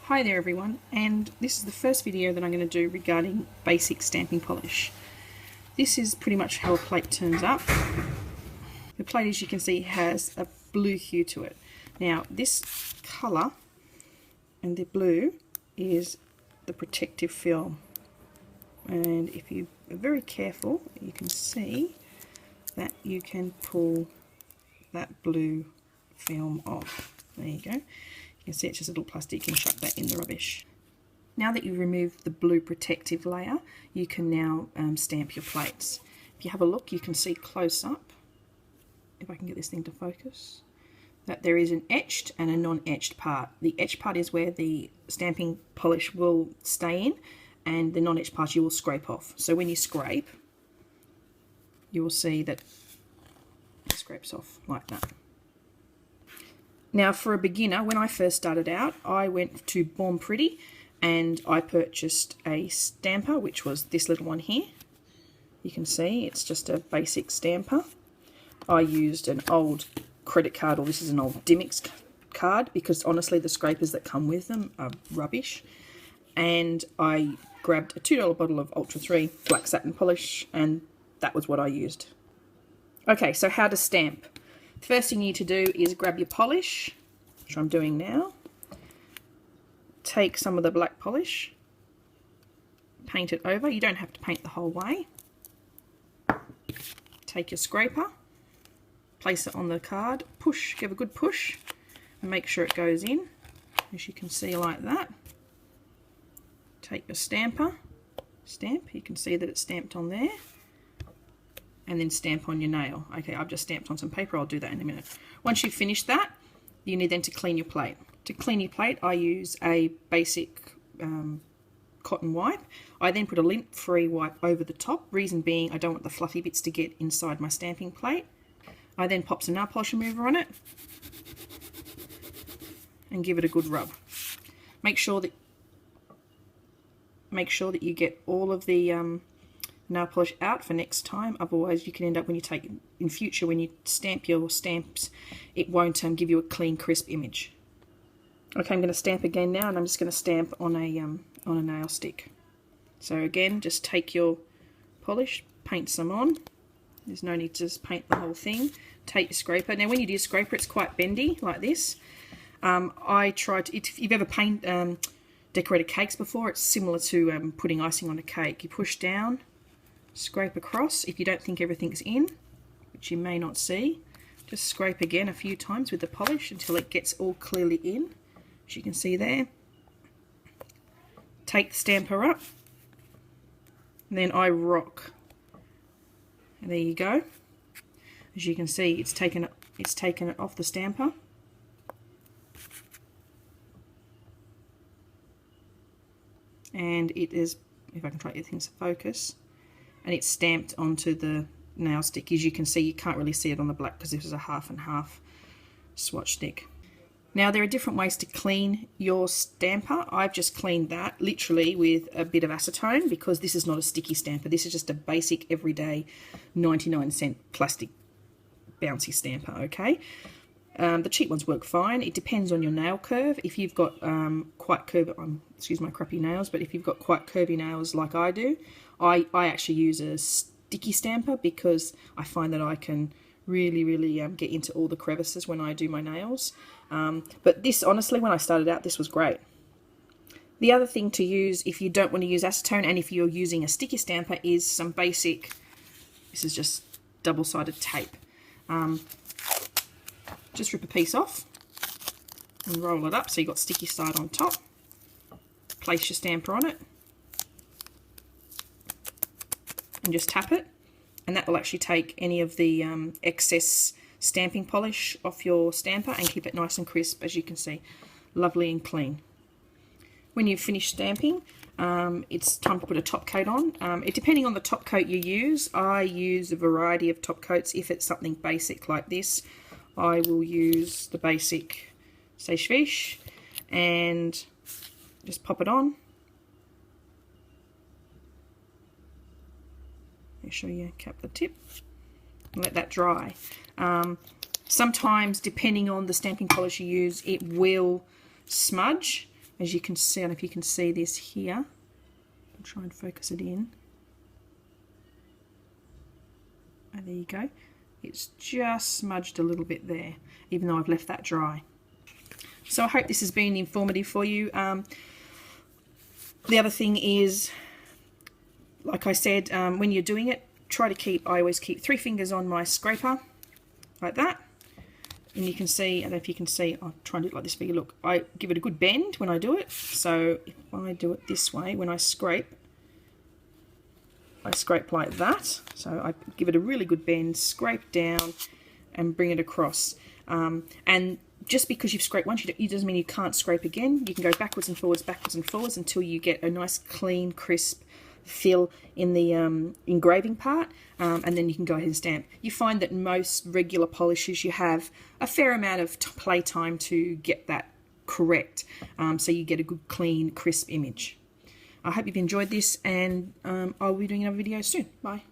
Hi there everyone, and this is the first video that I'm going to do regarding basic stamping polish. This is pretty much how a plate turns up. The plate, as you can see, has a blue hue to it. Now this colour and the blue is the protective film, and if you are very careful you can see that you can pull that blue film off. There you go. You can see it's just a little plastic. You can chuck that in the rubbish. Now that you've removed the blue protective layer, you can now stamp your plates. If you have a look, you can see close up, if I can get this thing to focus, that there is an etched and a non-etched part. The etched part is where the stamping polish will stay in, and the non-etched part you will scrape off. So when you scrape, you will see that it scrapes off like that. Now for a beginner, when I first started out, I went to Born Pretty and I purchased a stamper, which was this little one here. You can see it's just a basic stamper. I used an old credit card, or this is an old Dimex card, because honestly the scrapers that come with them are rubbish. And I grabbed a $2 bottle of Ultra 3 black satin polish, and that was what I used. Okay, so how to stamp. The first thing you need to do is grab your polish, which I'm doing now. Take some of the black polish, paint it over. You don't have to paint the whole way. Take your scraper, place it on the card, push, give a good push, and make sure it goes in, as you can see, like that. Take your stamper, stamp, you can see that it's stamped on there. And then stamp on your nail. Okay, I've just stamped on some paper, I'll do that in a minute. Once you've finished that, you need then to clean your plate. To clean your plate, I use a basic cotton wipe. I then put a lint-free wipe over the top, reason being I don't want the fluffy bits to get inside my stamping plate. I then pop some nail polish remover on it and give it a good rub. Make sure that you get all of the nail polish out for next time, otherwise you can end up, when you take in future, when you stamp your stamps, it won't give you a clean, crisp image. Okay, I'm going to stamp again now, and I'm just going to stamp on a nail stick. So again, just take your polish, paint some on. There's no need to just paint the whole thing. Take your scraper. Now when you do your scraper, it's quite bendy like this. I tried to, if you've ever decorated cakes before, it's similar to putting icing on a cake. You push down, scrape across. If you don't think everything's in, which you may not see, just scrape again a few times with the polish until it gets all clearly in, as you can see there. Take the stamper up, and then I rock. And there you go. As you can see, it's taken it off the stamper. And it is, if I can try to get things to focus, and it's stamped onto the nail stick. As you can see, you can't really see it on the black because this is a half and half swatch stick. Now there are different ways to clean your stamper. I've just cleaned that literally with a bit of acetone, because this is not a sticky stamper. This is just a basic everyday 99-cent plastic bouncy stamper, okay? The cheap ones work fine. It depends on your nail curve. If you've got quite curvy, excuse my crappy nails, but if you've got quite curvy nails like I do, I actually use a sticky stamper, because I find that I can really get into all the crevices when I do my nails. But this, honestly, when I started out, this was great. The other thing to use if you don't want to use acetone, and if you're using a sticky stamper, is some basic, this is just double-sided tape. Just rip a piece off and roll it up so you've got sticky side on top. Place your stamper on it and just tap it, and that will actually take any of the excess stamping polish off your stamper and keep it nice and crisp, as you can see, lovely and clean. When you've finished stamping, it's time to put a top coat on. Depending on the top coat you use, I use a variety of top coats. If it's something basic like this, I will use the basic Sèche Vite and just pop it on. Make sure you cap the tip and let that dry. Sometimes, depending on the stamping polish you use, it will smudge. As you can see, I don't know if you can see this here. I'll try and focus it in. And there you go. It's just smudged a little bit there, even though I've left that dry. So I hope this has been informative for you. The other thing is, like I said, when you're doing it, I always keep 3 fingers on my scraper, like that. And you can see, I don't know if you can see, I'll try and do it like this for you. Look, I give it a good bend when I do it. So if I do it this way, when I scrape like that. So I give it a really good bend, scrape down, and bring it across. And just because you've scraped once, it doesn't mean you can't scrape again. You can go backwards and forwards until you get a nice, clean, crisp fill in the engraving part, and then you can go ahead and stamp. You find that most regular polishes, you have a fair amount of play time to get that correct, so you get a good, clean, crisp image. I hope you've enjoyed this, and I'll be doing another video soon. Bye.